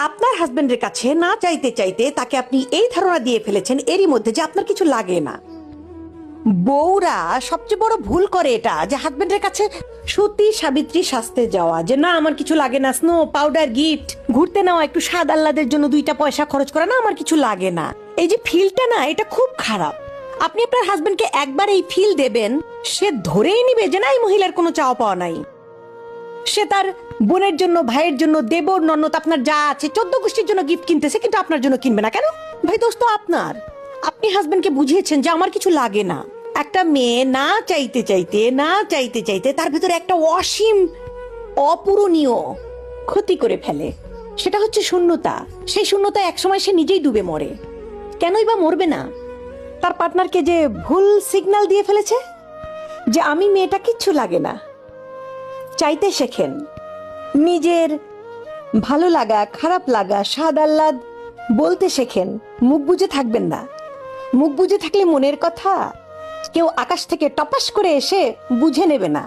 আপনার হাজবেন্ডের কাছে না চাইতে চাইতে তাকে আপনি এই ধারণা দিয়ে ফেলেছেন এরই মধ্যে যে আপনার কিছু লাগে না। বউরা সবচেয়ে বড় ভুল করে এটা, যে হাজবেন্ডের কাছে সতী সাবিত্রী সাজতে যাওয়া, যে না আমার কিছু লাগে না, স্নো পাউডার গিফট, ঘুরতে নেওয়া, একটু স্বাদ আহ্লাদের জন্য 2টা পয়সা খরচ করা, না আমার কিছু লাগে না। এই যে ফিলটা না, এটা খুব খারাপ। আপনি আপনার হাজবেন্ডকে একবার এই ফিল দেবেন, সে ধরেই নিবে যে না এই মহিলার কোনো চাওয়া পাওয়া নাই। সে তার বোনের জন্য, ভাইয়ের জন্য, দেবর ননদ, আপনার যা আছে 14 গোষ্ঠীর জন্য গিফট কিনতেছে, কিন্তু আপনার জন্য কিনবে না কেন? ভাই দোস্ত আপনার, আপনি হাজবেন্ডকে বুঝিয়েছেন যে আমার কিছু লাগে না। একটা মেয়ে না চাইতে চাইতে তার ভিতরে একটা অসীম অপূরণীয় ক্ষতি করে ফেলে, সেটা হচ্ছে শূন্যতা। সেই শূন্যতা একসময় সে নিজেই ডুবে মরে। কেনই বা মরবে না? তার পার্টনারকে যে ভুল সিগন্যাল দিয়ে ফেলেছে যে আমি মেয়েটা কিচ্ছু লাগে না। চাইতে শেখেন, নিজের ভালো লাগা, খারাপ লাগা, স্বাদ আহ্লাদ বলতে শেখেন। মুখ বুজে থাকবেন না। মুখ বুজে থাকলে মনের কথা কেউ আকাশ থেকে টপাস করে এসে বুঝে নেবে না।